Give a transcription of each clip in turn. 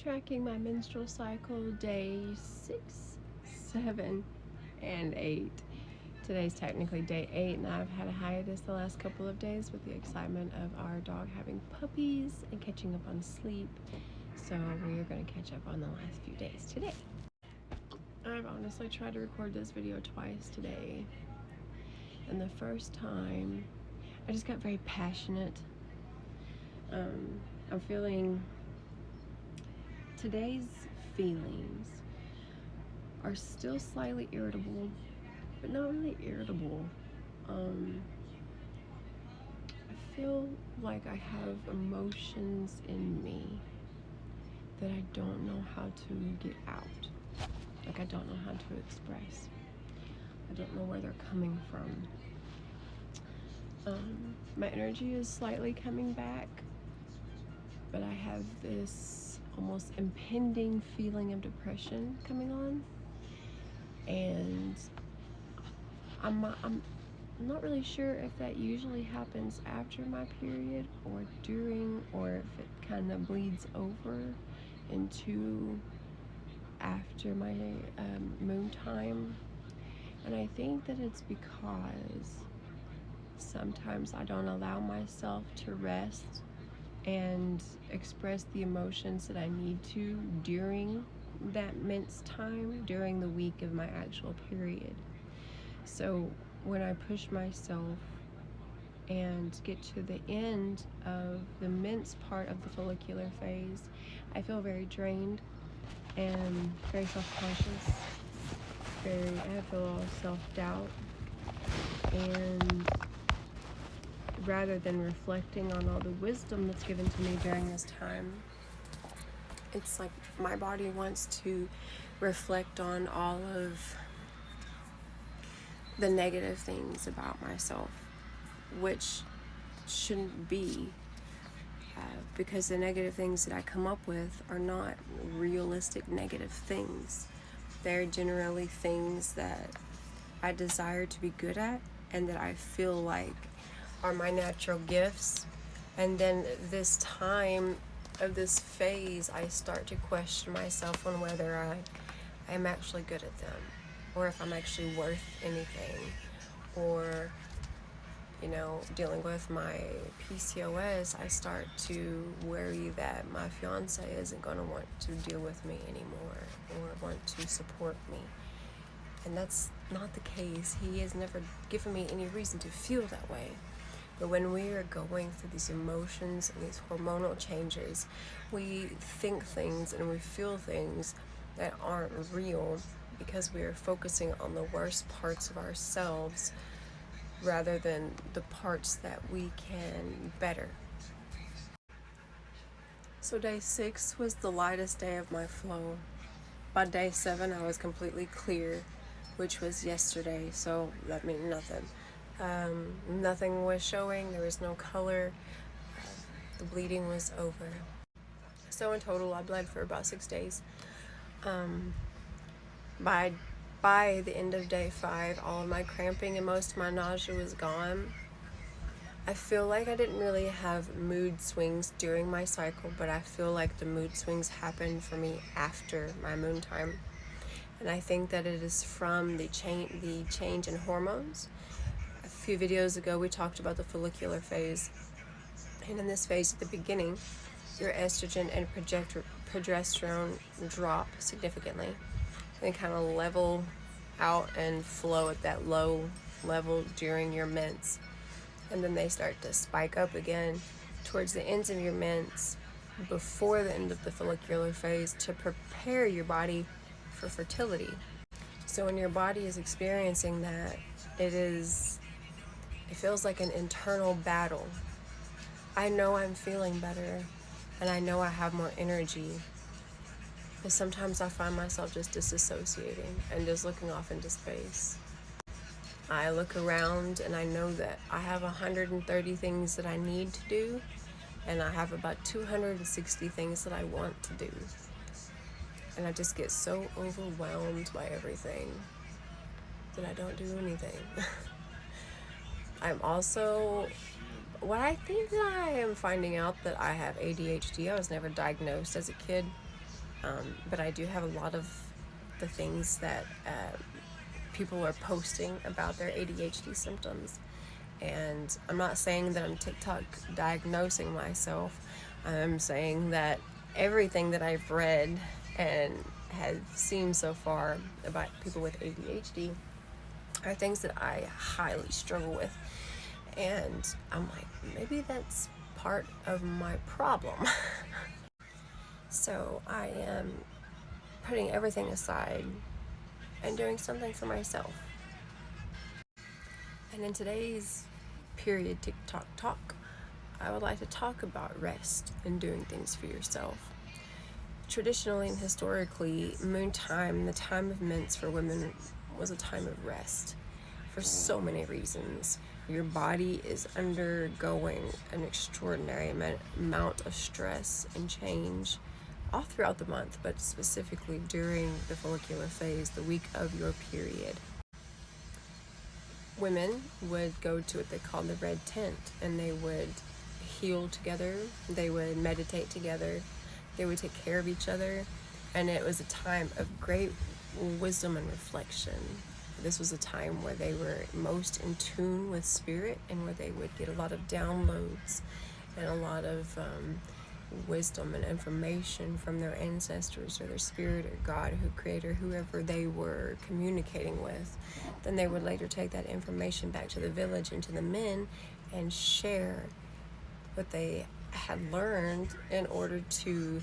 tracking my menstrual cycle day 6, 7, and 8. Today's technically day 8, and I've had a hiatus the last couple of days with the excitement of our dog having puppies and catching up on sleep. So we are going to catch up on the last few days today. I've honestly tried to record this video twice today, and the first time I just got very passionate. I'm feeling today's feelings are still slightly irritable, but not really irritable. I feel like I have emotions in me that I don't know how to get out. Like I don't know how to express. I don't know where they're coming from. My energy is slightly coming back, but I have this almost impending feeling of depression coming on, and I'm not really sure if that usually happens after my period or during, or if it kind of bleeds over into after my moon time. And I think that it's because sometimes I don't allow myself to rest and express the emotions that I need to during that Mense time, during the week of my actual period. So when I push myself and get to the end of the Mense part of the follicular phase, I feel very drained and very self-conscious. I feel a lot of self-doubt, and rather than reflecting on all the wisdom that's given to me during this time, it's like my body wants to reflect on all of the negative things about myself, which shouldn't be, because the negative things that I come up with are not realistic negative things. They're generally things that I desire to be good at and that I feel like are my natural gifts. And then this time of this phase, I start to question myself on whether I am actually good at them, or if I'm actually worth anything, or, dealing with my PCOS, I start to worry that my fiance isn't going to want to deal with me anymore or want to support me. And that's not the case. He has never given me any reason to feel that way. But when we are going through these emotions and these hormonal changes, we think things and we feel things that aren't real because we are focusing on the worst parts of ourselves rather than the parts that we can better. So day 6 was the lightest day of my flow. By day 7, I was completely clear, which was yesterday, so that meant nothing. Nothing was showing, there was no color, the bleeding was over. So in total, I bled for about 6 days. By the end of day 5, all of my cramping and most of my nausea was gone. I feel like I didn't really have mood swings during my cycle, but I feel like the mood swings happened for me after my moon time. And I think that it is from the change in hormones. A few videos ago, we talked about the follicular phase. And in this phase, at the beginning, your estrogen and progesterone drop significantly. They kind of level out and flow at that low level during your Mense. And then they start to spike up again towards the ends of your Mense before the end of the follicular phase to prepare your body for fertility. So when your body is experiencing that, it feels like an internal battle. I know I'm feeling better and I know I have more energy, but sometimes I find myself just disassociating and just looking off into space. I look around and I know that I have 130 things that I need to do, and I have about 260 things that I want to do. And I just get so overwhelmed by everything that I don't do anything. I'm also, what I think that I am finding out that I have ADHD. I was never diagnosed as a kid. But I do have a lot of the things that people are posting about their ADHD symptoms. And I'm not saying that I'm TikTok diagnosing myself. I'm saying that everything that I've read and have seen so far about people with ADHD are things that I highly struggle with. And I'm like, maybe that's part of my problem. So I am putting everything aside and doing something for myself. And in today's period TikTok talk, I would like to talk about rest and doing things for yourself. Traditionally and historically, moon time, the time of Mense for women, was a time of rest for so many reasons. Your body is undergoing an extraordinary amount of stress and change all throughout the month, but specifically during the follicular phase, the week of your period. Women would go to what they called the red tent, and they would heal together, they would meditate together, they would take care of each other, and it was a time of great wisdom and reflection. This was a time where they were most in tune with spirit, and where they would get a lot of downloads and a lot of wisdom and information from their ancestors or their spirit or God, who creator, whoever they were communicating with. Then they would later take that information back to the village and to the men and share what they had learned in order to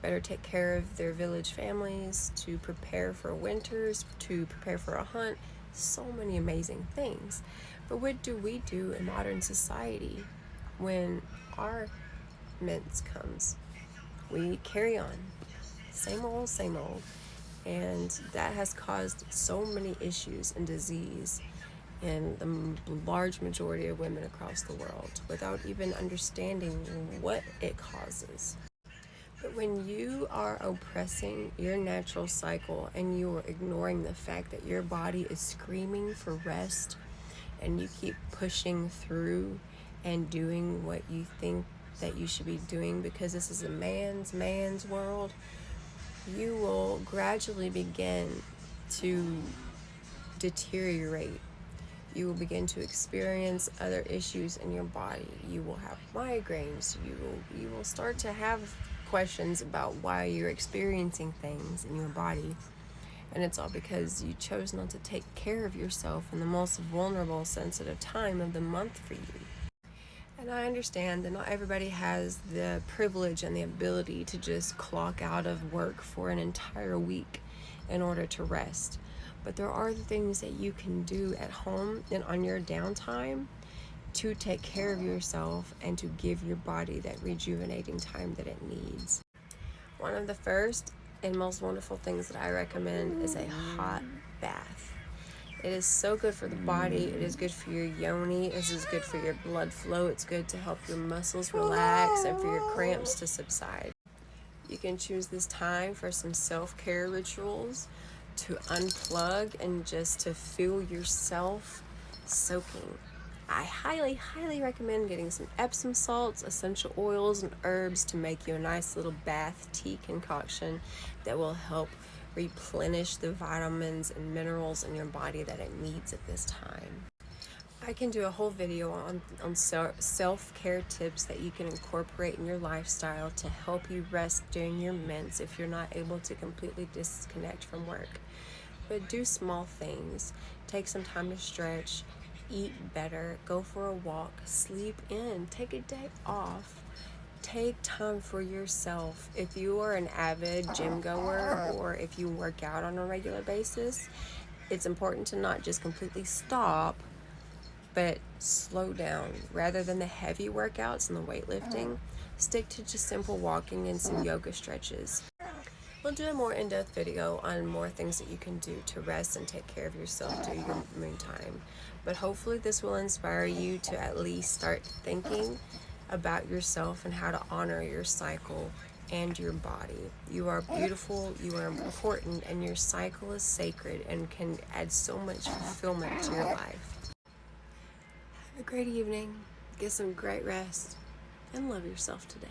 better take care of their village families, to prepare for winters, to prepare for a hunt. So many amazing things. But what do we do in modern society when our Mense comes? We carry on, same old, same old. And that has caused so many issues and disease in the large majority of women across the world without even understanding what it causes. But when you are oppressing your natural cycle and you are ignoring the fact that your body is screaming for rest, and you keep pushing through and doing what you think that you should be doing because this is a man's world, you will gradually begin to deteriorate. You will begin to experience other issues in your body. You will have migraines. You will start to have questions about why you're experiencing things in your body. And it's all because you chose not to take care of yourself in the most vulnerable, sensitive time of the month for you. And I understand that not everybody has the privilege and the ability to just clock out of work for an entire week in order to rest. But there are things that you can do at home and on your downtime to take care of yourself and to give your body that rejuvenating time that it needs. One of the first and most wonderful things that I recommend is a hot bath. It is so good for the body. It is good for your yoni. It is good for your blood flow. It's good to help your muscles relax and for your cramps to subside. You can choose this time for some self-care rituals, to unplug and just to feel yourself soaking. I highly, highly recommend getting some Epsom salts, essential oils, and herbs to make you a nice little bath tea concoction that will help replenish the vitamins and minerals in your body that it needs at this time. I can do a whole video on self-care tips that you can incorporate in your lifestyle to help you rest during your Mense if you're not able to completely disconnect from work. But do small things. Take some time to stretch, eat better, go for a walk, sleep in, take a day off. Take time for yourself. If you are an avid gym goer or if you work out on a regular basis, it's important to not just completely stop, but slow down. Rather than the heavy workouts and the weightlifting, stick to just simple walking and some yoga stretches. We'll do a more in-depth video on more things that you can do to rest and take care of yourself during your moon time. But hopefully this will inspire you to at least start thinking about yourself and how to honor your cycle and your body. You are beautiful, you are important, and your cycle is sacred and can add so much fulfillment to your life. Have a great evening, get some great rest, and love yourself today.